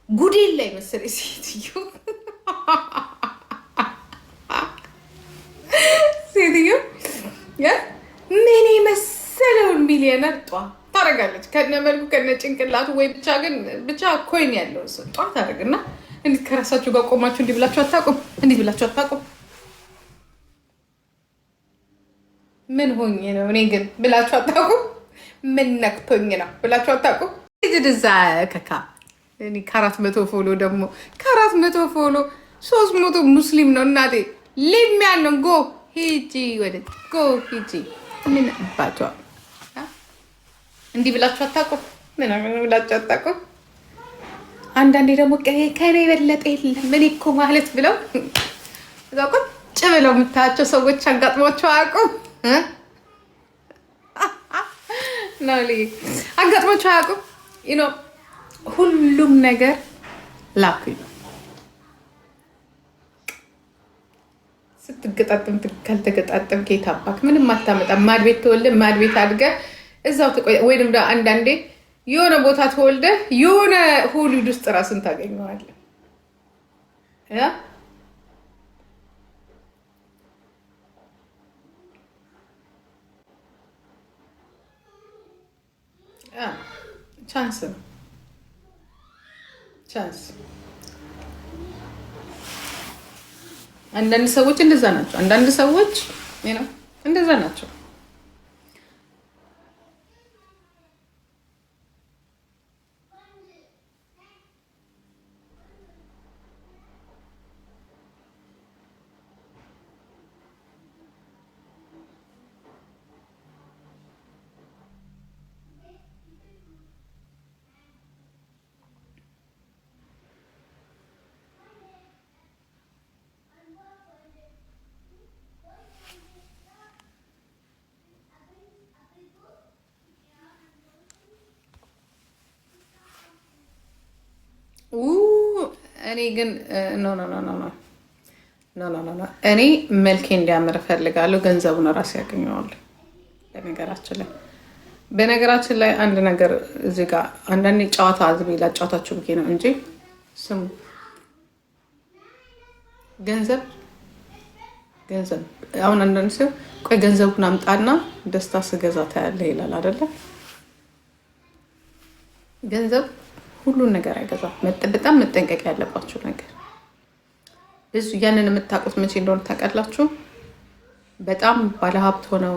ጉዴን ላይ መሰለኝ ሴትዮ ሴትዮ ምን የመሰለውን ሚሊዮነር ጧ ታደርጋለች ከነ መልኩ ከነ ጭንቅላቱ። ወይ ብቻ ኮይን ያለው ሰው ጧ ታደርግና እንዴት ከራሳችሁ ጋር ቆማችሁ እንዲህ ብላችሁ አታውቁም? እንዲህ ብላችሁ አታውቁም? ምን ሆኜ ነው እኔ ግን ብላችሁ አታውቁም? ምን ነክቶኝ ነው ብላችሁ አታውቁም? እዛ ከካ ከ400 ፎሎ ደግሞ ከ400 ፎሎ 300 ሙስሊም ነው እናቴ። ሊሚያንን ጎ ሂጂ ወደ ጎ ሂጂ። ምን አባቷ እንዲህ ብላችሁ አታውቁም? ምን ብላችሁ አታውቁም? አንዳንዴ ደግሞ ከኔ የበለጠ የለም እኔ እኮ ማለት ብለው እዛ ቁጭ ብለው የምታያቸው ሰዎች አጋጥሟቸው አያውቁም? አጋጥሟቸው አያውቁም? ሁሉም ነገር ላኩኝ። ስትገጣጠም ካልተገጣጠም ጌታ አባክ ምንም አታመጣም። ማድ ቤት ተወልደ ማድ ቤት አድገህ እዛው ተቆይ። ወይንም አንዳንዴ የሆነ ቦታ ተወልደ የሆነ ሆሊውድ ውስጥ ራስን ታገኘዋለህ። ቻንስ ነው ቻንስ። አንዳንድ ሰዎች እንደዛ ናቸው። አንዳንድ ሰዎች እንደዛ ናቸው። እኔ ግን እኔ መልኬ እንዲያምር እፈልጋለሁ። ገንዘቡን እራሴ ያገኘዋለሁ። በነገራችን ላይ አንድ ነገር እዚህ ጋር አንዳንዴ ጨዋታ ዝም ላጫወታችሁ ብዬ ነው እንጂ ስሙ፣ ገንዘብ አሁን አንዳንድ ሰው ቆይ ገንዘቡን አምጣና ደስታ ስገዛ ታያለህ ይላል አይደለ? ገንዘብ ሁሉን ነገር አይገዛም። በጣም መጠንቀቅ ያለባችሁ ነገር ብዙ ያንን የምታውቁት መቼ እንደሆነ ታውቃላችሁ? በጣም ባለሀብት ሆነው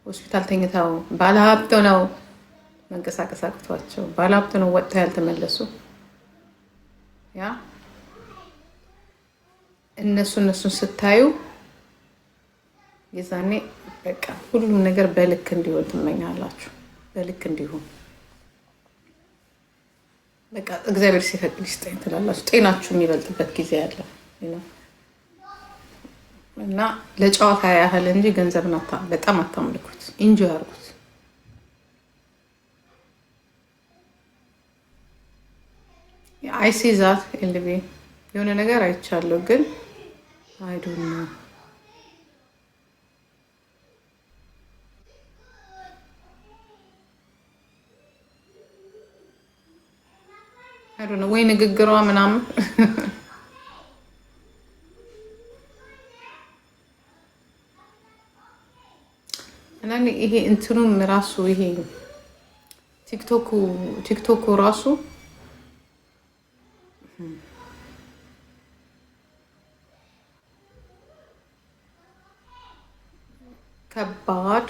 ሆስፒታል ተኝተው ባለሀብት ሆነው መንቀሳቀስ አቅቷቸው ባለሀብት ሆነው ወጥተው ያልተመለሱ እነሱን ስታዩ የዛኔ በቃ ሁሉም ነገር በልክ እንዲሆን ትመኛላችሁ። በልክ እንዲሆን በቃ እግዚአብሔር ሲፈቅድ ይስጠኝ ትላላችሁ። ጤናችሁ የሚበልጥበት ጊዜ አለ እና ለጨዋታ ያህል እንጂ ገንዘብን በጣም አታምልኩት። ኢንጆይ አድርጉት። አይሲ ዛት ኤልቢ የሆነ ነገር አይቻለሁ ግን አይዶን ነው ወይ ንግግሯ ምናምን እና ይሄ እንትኑም ራሱ ይሄ ቲክቶኩ ራሱ ከባድ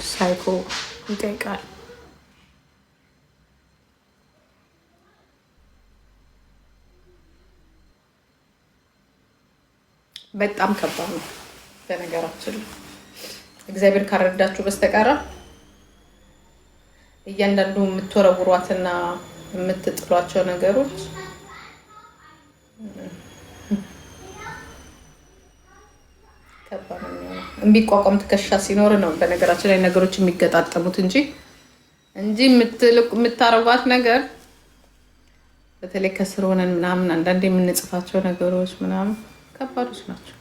ሳይኮ ይጠይቃል። በጣም ከባድ ነው። በነገራችን እግዚአብሔር ካረዳችሁ በስተቀር እያንዳንዱ የምትወረውሯትና የምትጥሏቸው ነገሮች ከባድ ነው። የሚቋቋም ትከሻ ሲኖር ነው በነገራችን ላይ ነገሮች የሚገጣጠሙት እንጂ የምታረጓት ነገር በተለይ ከስር ሆነን ምናምን አንዳንድ የምንጽፋቸው ነገሮች ምናምን ከባዶች ናቸው።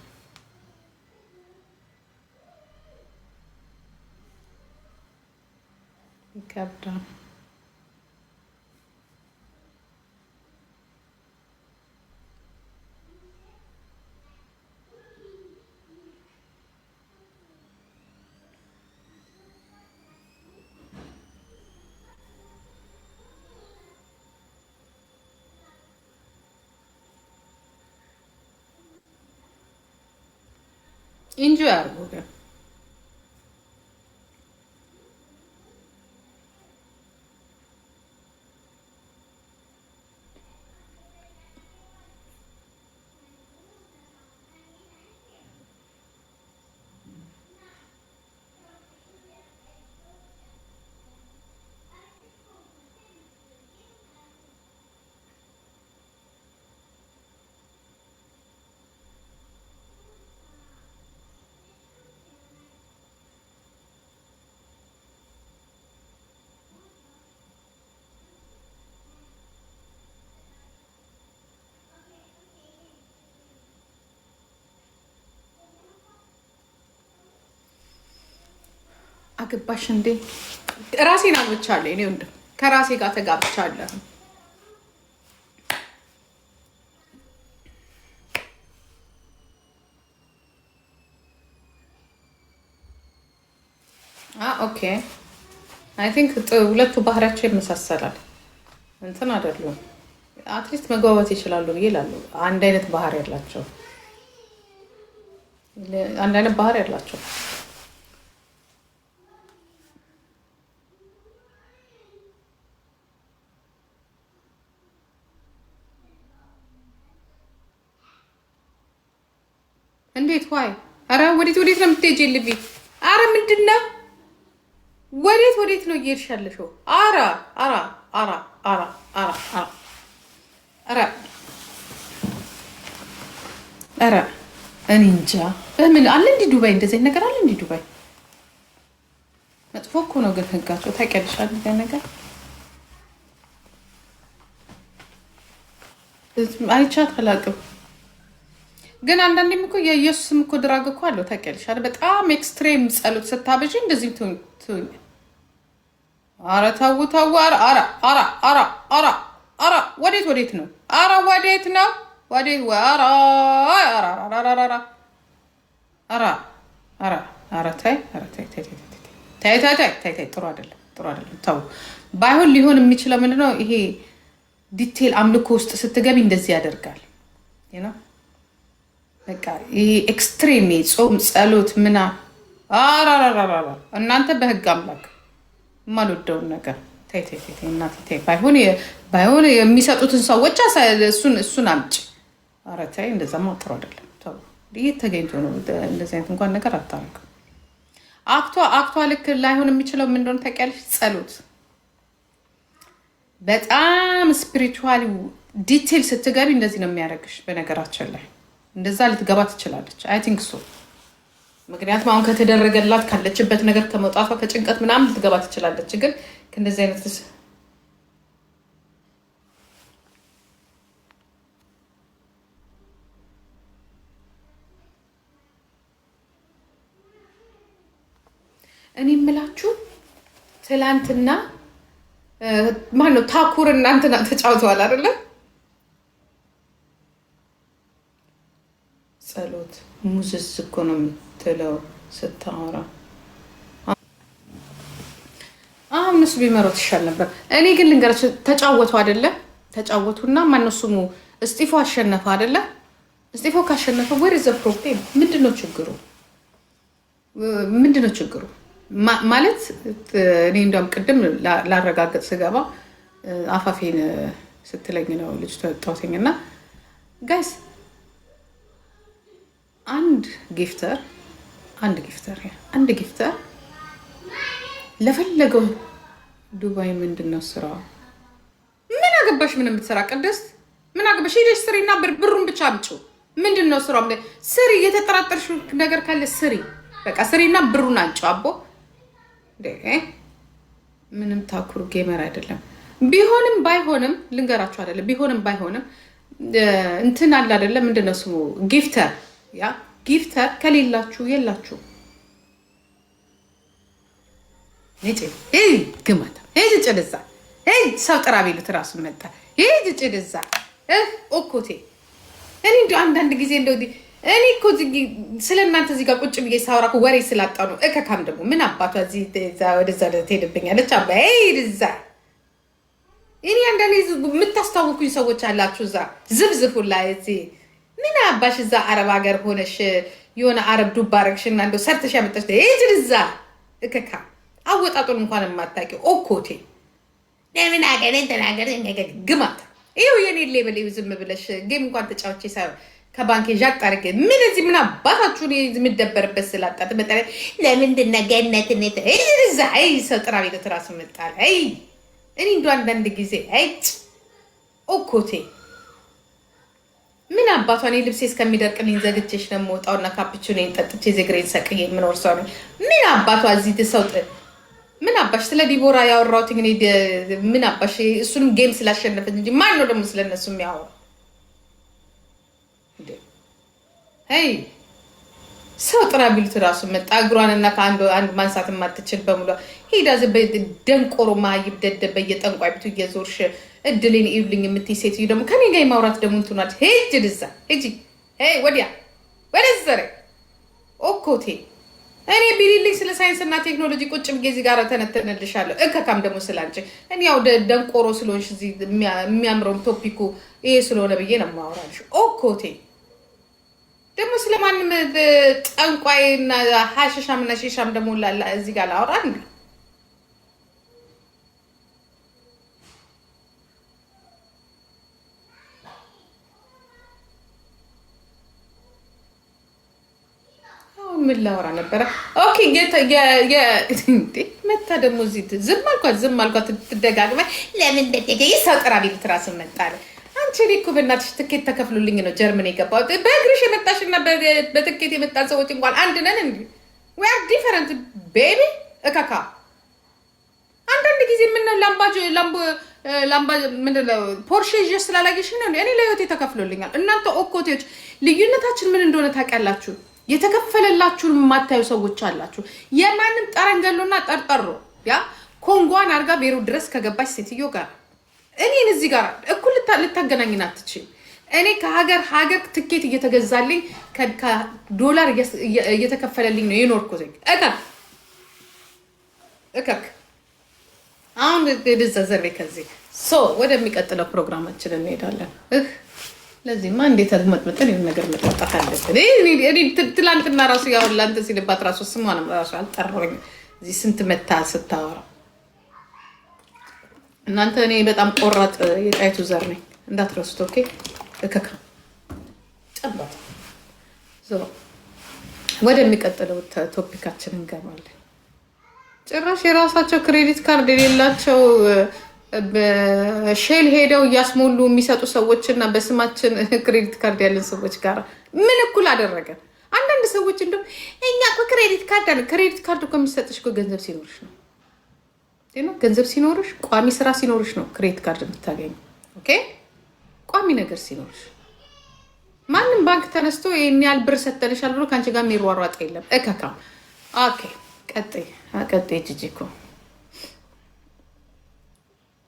ይከብዳል። ኢንጆይ አድርጉ ግን አገባሽ እንዴ? ራሴን አግብቻለሁ። እኔ ወንድም ከራሴ ጋር ተጋብቻለሁ። ኦኬ አይ ቲንክ ሁለቱ ባህሪያቸው ይመሳሰላል። እንትን አይደሉም። አትሊስት መግባባት ይችላሉ ብዬ እላለሁ። አንድ አይነት ባህሪ ያላቸው እንዴት ዋይ? አረ ወዴት ነው የምትሄጂ? ልቢ አረ ምንድን ነው? ወዴት ነው እየሄድሽ ያለሽው? አረ እኔ እንጃ። ምን አለ እንዲህ ዱባይ እንደዚህ ነገር አለ እንዲህ ዱባይ። መጥፎ እኮ ነው ግን ህጋቸው ታውቂያለሽ አይደል? ነገር አይቻት አላውቅም። ግን አንዳንዴም እኮ የኢየሱስም እኮ ድራግ እኮ አለው ታውቂያለሽ አይደል? በጣም ኤክስትሬም ጸሎት ስታበዢ እንደዚህ ትሁኝ። አረ ተው። አረ ወዴት ነው? አረ ወዴት ነው? አረ ተይ። ጥሩ አይደለም። ተው። ባይሆን ሊሆን የሚችለው ምንድነው ይሄ ዲቴል አምልኮ ውስጥ ስትገቢ እንደዚህ ያደርጋል ነው። በቃ ይሄ ኤክስትሪም ጾም ጸሎት ምና እናንተ በህግ አምላክ የማልወደውን ነገር ተይ። ባይሆን የሚሰጡትን ሰዎች እሱን አምጪ። ኧረ ተይ፣ እንደዛማ ጥሩ አይደለም። ይህ ተገኝቶ ነው እንደዚህ አይነት እንኳን ነገር አታረግም። አክቷ ልክ ላይሆን የሚችለው ምን እንደሆነ ታውቂያለሽ? ጸሎት በጣም ስፒሪቹዋሊ ዲቴል ስትገቢ እንደዚህ ነው የሚያደርግሽ። በነገራችን ላይ እንደዛ ልትገባ ትችላለች። አይ ቲንክ ሶ። ምክንያቱም አሁን ከተደረገላት ካለችበት ነገር ከመውጣቷ ከጭንቀት ምናምን ልትገባ ትችላለች። ግን ከእንደዚህ አይነት እኔ የምላችሁ ትላንትና ማነው ታኩር እናንትና ተጫውተዋል አይደለ? ጸሎት ሙዝዝ እኮ ነው የምትለው ስታወራ። አሁን እነሱ ቢመሩት ይሻል ነበር። እኔ ግን ልንገራችሁ፣ ተጫወቱ አይደለ? ተጫወቱና ማነው ስሙ እስጢፎ አሸነፈ አይደለ? እስጢፎ ካሸነፈ ወር ዘ ፕሮብሌም ምንድነው ችግሩ? ማለት እኔ እንደውም ቅድም ላረጋግጥ ስገባ አፋፌን ስትለኝ ነው ልጅ ተወጣሁኝ። እና ጋይስ አንድ ጊፍተር ለፈለገው ዱባይ ምንድነው ስራ? ምን አገባሽ? ምን የምትሰራ ቅድስት? ምን አገባሽ? ሄደሽ ስሪና ብሩን ብቻ አምጪው። ምንድነው ስራው? ስሪ። የተጠራጠርሽ ነገር ካለ ስሪ። በቃ ስሪና ብሩን አንጪው። አቦ ምንም ታኩር ጌመር አይደለም። ቢሆንም ባይሆንም ልንገራችሁ አይደለም። ቢሆንም ባይሆንም እንትን አለ አይደለም። ምንድነው ስሙ? ጊፍተር ከሌላችሁ የላችሁ። ግማታ ጭድዛ ሰው ጥራ ቤሉት ራሱ መጣ። ጭድዛ ኦኮቴ። እኔ እንዲ አንዳንድ ጊዜ እንደ እኔ እኮ ስለ እናንተ እዚህ ጋር ቁጭ ብዬ ሳወራ ወሬ ስላጣ ነው። እከካም ደግሞ ምን አባቷ ወደዛ ትሄድብኛለች። ዛ እኔ አንዳንዴ የምታስታውኩኝ ሰዎች አላችሁ። እዛ ዝብዝፉ ላይ ምን አባሽ እዛ አረብ ሀገር ሆነሽ የሆነ አረብ ዱባ አረግሽና እንደው ሰርተሽ ያመጣሽ እዛ እከካ አወጣጡን እንኳን የማታውቂው ኦኮቴ ለምን አገሬን ተናገር ግማት ይኸው የኔ ሌበል ዝም ብለሽ ጌም እንኳን ተጫውቼ ሳይሆን ከባንክ ዣቅ አድርጌ ምን እዚህ ምን አባታችሁ የምደበርበት ስላጣት መጣ ለምንድን ነው ገነትነት እዛ ሰው ጥራ ቤት ራሱ መጣል እኔ እንዶ አንዳንድ ጊዜ ኦኮቴ ምን አባቷ እኔ ልብሴ እስከሚደርቅልኝ ዘግቼሽ ነው የምወጣውና ካፕቹኔን ጠጥቼ ዝግሬን ሰቅዬ የምኖር ሰው ነኝ። ምን አባቷ እዚህ ትሰውጥ ምን አባሽ ስለ ዲቦራ ያወራሁት እንግዲህ ምን አባሽ እሱንም ጌም ስላሸነፈች እንጂ ማን ነው ደግሞ ስለነሱ የሚያወራው? ሰው ጥራ ቢሉት ራሱ መጣ እግሯንና ከአንድ ማንሳት የማትችል በሙሉ ሄዳ ደንቆሮ ማይብ ደደበ የጠንቋይ ቤቱ እየዞርሽ እድሌን ይብልኝ የምትይ ሴትዮ ደግሞ ከኔ ጋር ማውራት ደግሞ እንትናት ሄጅ ልዛ ሄጂ ወዲያ ወደዘረ ኦኮቴ እኔ ቢሊልኝ ስለ ሳይንስና ቴክኖሎጂ ቁጭ ብዬ እዚህ ጋር ተነተንልሻለሁ። እከካም ደግሞ ስላንቺ እኔ ያው ደንቆሮ ስለሆንሽ እዚህ የሚያምረው ቶፒኩ ይሄ ስለሆነ ብዬ ነው የማወራልሽ። ኦኮቴ ደግሞ ስለማንም ጠንቋይና ሀሽሻምና ሺሻም ደግሞ እዚህ ጋር ላወራ እንዴ? ምን ላወራ ነበረ? ኦኬ መታ ደግሞ እዚህ ዝም አልኳት ትደጋግመ ለምን ሰው ጥራ ቤት ራስ መጣለ። አንቺ እኮ በእናትሽ ትኬት ተከፍሎልኝ ነው ጀርመን የገባሁት። በእግርሽ የመጣሽና በትኬት የመጣን ሰዎች እንኳን አንድ ነን እንዴ? we are different baby እካካ አንዳንድ ጊዜ ምነው ላምባ ምንድነው ፖርሼ ይዤ ስላላየሽ ነው። እኔ ለህይወቴ ተከፍሎልኛል። እናንተ ኦኮቴዎች ልዩነታችን ምን እንደሆነ ታውቃላችሁ? የተከፈለላችሁን የማታዩ ሰዎች አላችሁ። የማንም ጠረንገሎና ጠርጠሮ ያ ኮንጓን አርጋ ቤሩት ድረስ ከገባች ሴትዮ ጋር እኔን እዚህ ጋር እኩል ልታገናኝና አትችይም። እኔ ከሀገር ትኬት እየተገዛልኝ ከዶላር እየተከፈለልኝ ነው የኖርኩት። እከክ አሁን ልዘዘር ከዚህ ወደሚቀጥለው ፕሮግራማችን እንሄዳለን። ለዚህማ እንዴት አዝመጥመጠን ይሄን ነገር መጣጣት አለብን። እኔ ትላንትና ራሱ ያው ላንተ ሲልባት ራሱ ስሟንም ራሱ አልጠራኝ እዚህ ስንት መታ ስታወራ እናንተ እኔ በጣም ቆራጥ የጣይቱ ዘር ነኝ እንዳትረሱት። ኦኬ እከካ ጨባት ወደሚቀጥለው ቶፒካችን እንገባለን። ጭራሽ የራሳቸው ክሬዲት ካርድ የሌላቸው በሼል ሄደው እያስሞሉ የሚሰጡ ሰዎችና በስማችን ክሬዲት ካርድ ያለን ሰዎች ጋር ምን እኩል አደረገን? አንዳንድ ሰዎች እንደው እኛ እኮ ክሬዲት ካርድ እኮ የሚሰጥሽ እኮ ገንዘብ ሲኖርሽ ነው። ገንዘብ ሲኖርሽ ቋሚ ስራ ሲኖርሽ ነው ክሬዲት ካርድ የምታገኙ። ኦኬ ቋሚ ነገር ሲኖርሽ ማንም ባንክ ተነስቶ ይሄን ያህል ብር ሰጠንሻል ብሎ ካንቺ ጋር የሚሯሯጥ የለም። እከካ ኦኬ ቀጥይ ጂጂኮ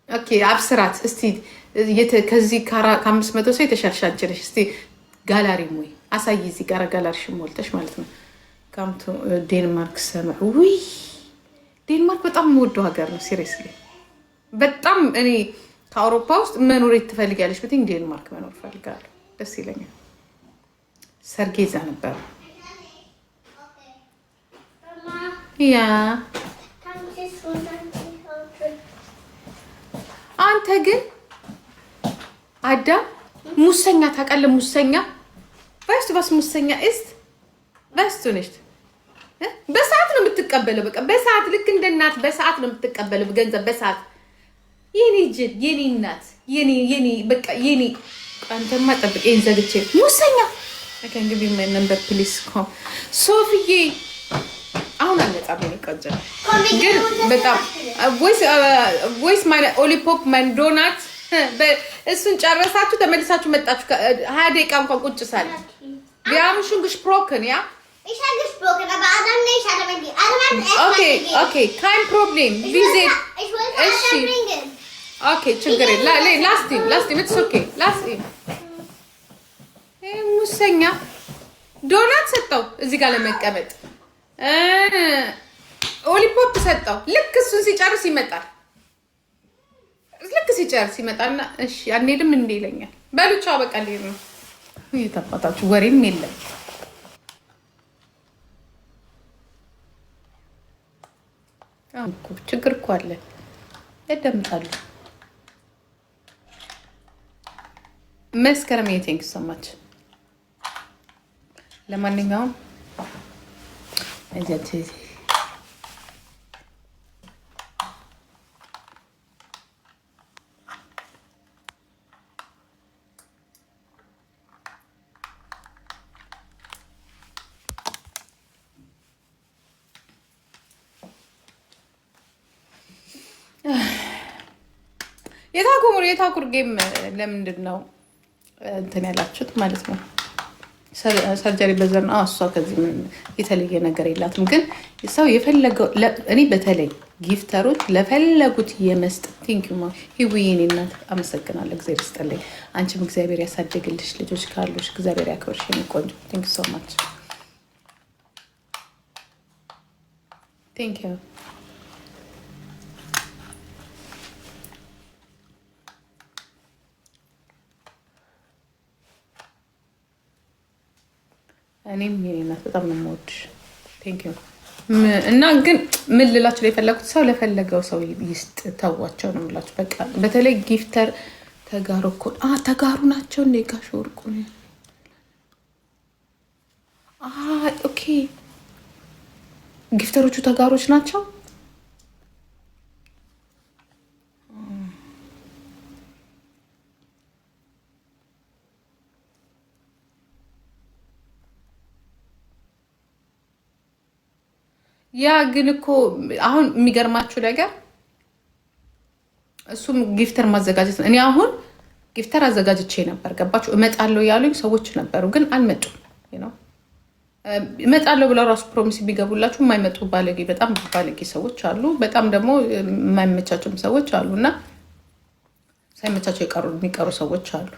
ኦኬ አብስራት እስቲ ከዚህ ከ500 ሰው የተሻልሻለሽ እስቲ ጋላሪ ሙይ አሳይ። እዚህ ጋር ጋላሪሽ ሞልተሽ ማለት ነው። ካምቱ ዴንማርክ ሰማሁ። ውይ ዴንማርክ በጣም የምወደው ሀገር ነው። ሲሪየስሊ በጣም እኔ ከአውሮፓ ውስጥ መኖር ትፈልጊያለሽ ብትይኝ ዴንማርክ መኖር ፈልጋለሁ። ደስ ይለኛል። ሰርጌዛ ነበር ያ አንተ ግን አዳም ሙሰኛ ታውቃለህ? ሙሰኛ በስ ሙሰኛ እስት በስቱ ነሽ። በሰዓት ነው የምትቀበለው። በቃ በሰዓት ልክ እንደ እናት በሰዓት ነው የምትቀበለው ገንዘብ በሰዓት። የኔ ጅል የኔ እናት የኔ በቃ የኔ አንተማ ጠብቀኝ ዘግቼ ሙሰኛ አከን ግቢ ማይ ነምበር ፕሊዝ ኮም ሶፊዬ አሁን አልመጣም። ቆንጆ ግን በጣም ቮይስ ማይ ኦሊፖፕ ማንዶናት እሱን ጨረሳችሁ ተመልሳችሁ መጣችሁ። 20 ደቂቃ እንኳን ቁጭ ሳለ ቢያም schon gesprochen ja ich habe gesprochen aber Adam nicht hat aber die Adam okay kein problem wie sieht ich wollte Adam bringen okay ችግር ላስት it's okay ላስት ሙሰኛ ዶናት ሰጠው እዚህ ጋር ለመቀመጥ ኦሊፖፕ ሰጠው። ልክ እሱን ሲጨርስ ይመጣል። ልክ ሲጨርስ ይመጣና እሺ አንሄድም እንዴ ይለኛል። በሉቻው በቃ ልሄድ ነው። የተባታችሁ ወሬም የለም። እኮ አለ ያዳምጣሉ። መስከረም ቴንክ ዩ ሶ ማች። ለማንኛውም የታኩር ጌም ለምንድን ነው እንትን ያላችሁት ማለት ነው? ሰርጀሪ በዘር ነው እሷ። ከዚህ የተለየ ነገር የላትም። ግን ሰው የፈለገው እኔ በተለይ ጊፍተሮች ለፈለጉት የመስጠት ቲንኪዩ ህዊዬ እናት አመሰግናለሁ። እግዚአብሔር ይስጥልኝ። አንቺም እግዚአብሔር ያሳድግልሽ። ልጆች ካሉሽ እግዚአብሔር ያክብርሽ። ቆንጆ ቲንኪዩ ሶ ማች ቲንኪዩ። እኔም የኔ እናት በጣም ነው የምወድሽ። ቴንኪዩ። እና ግን ምን ልላችሁ የፈለኩት ሰው ለፈለገው ሰው ይስጥ፣ ተዋቸው ነው የምላችሁ። በቃ በተለይ ጊፍተር ተጋሩ እኮ ተጋሩ ናቸው እንደ ጋሽ ወርቁ። ኦኬ ጊፍተሮቹ ተጋሮች ናቸው። ያ ግን እኮ አሁን የሚገርማችሁ ነገር እሱም ጊፍተር ማዘጋጀት ነው። እኔ አሁን ጊፍተር አዘጋጅቼ ነበር፣ ገባችሁ? እመጣለሁ ያሉኝ ሰዎች ነበሩ፣ ግን አልመጡም። እመጣለሁ ብለው ራሱ ፕሮሚስ የሚገቡላችሁ የማይመጡ ባለጌ፣ በጣም ባለጌ ሰዎች አሉ። በጣም ደግሞ የማይመቻቸውም ሰዎች አሉ እና ሳይመቻቸው የሚቀሩ ሰዎች አሉ።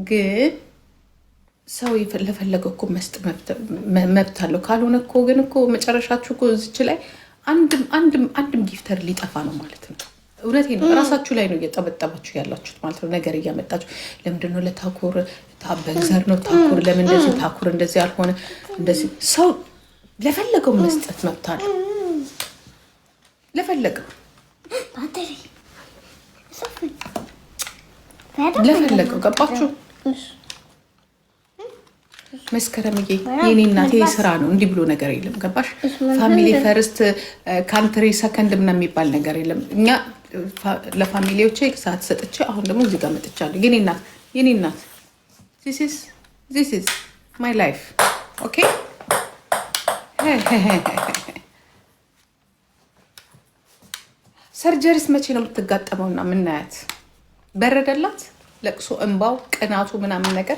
ግን ሰው ለፈለገው እኮ መስጥ መብት አለው። ካልሆነ እኮ ግን እኮ መጨረሻችሁ እኮ እዚች ላይ አንድም ጊፍተር ሊጠፋ ነው ማለት ነው። እውነቴን ነው። እራሳችሁ ላይ ነው እየጠበጠባችሁ ያላችሁት ማለት ነው። ነገር እያመጣችሁ ለምንድነው ለታኩር በዘር ነው ታኩር ለምን እንደዚህ ታኩር እንደዚህ አልሆነ እንደዚህ። ሰው ለፈለገው መስጠት መብት አለው። ለፈለገው ገባችሁ? መስከረምዬ የኔ እናቴ ስራ ነው። እንዲህ ብሎ ነገር የለም። ገባሽ? ፋሚሊ ፈርስት ካንትሪ ሰከንድ ምናምን የሚባል ነገር የለም። እኛ ለፋሚሊዎቼ ሰዓት ሰጥቼ አሁን ደግሞ እዚህ ጋር መጥቻለሁ። የኔ እናት this is my life ኦኬ። ሰርጀሪስ መቼ ነው የምትጋጠመውና ምናያት? በረደላት ለቅሶ እንባው ቅናቱ ምናምን ነገር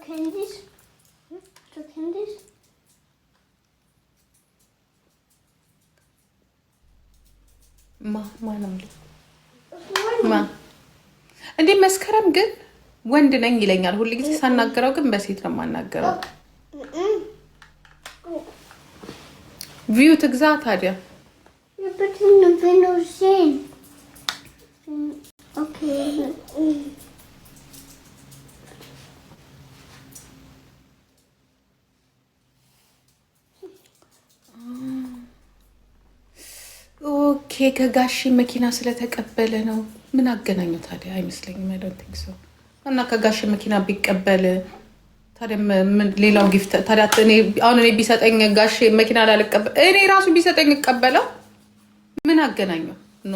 candies. እንዴ መስከረም ግን ወንድ ነኝ ይለኛል ሁሉ ጊዜ ሳናገረው፣ ግን በሴት ነው የማናገረው። ቪው ትግዛ ታዲያ ኦኬ። ከጋሺ መኪና ስለተቀበለ ነው። ምን አገናኘው ታዲያ? አይመስለኝም። አይደንቲንግ ሰው እና ከጋሺ መኪና ቢቀበል ታዲያ ሌላው ጊፍት ታዲያ አሁን እኔ ቢሰጠኝ ጋሺ መኪና ላልቀበል እኔ ራሱ ቢሰጠኝ እቀበለው። ምን አገናኘው? ኖ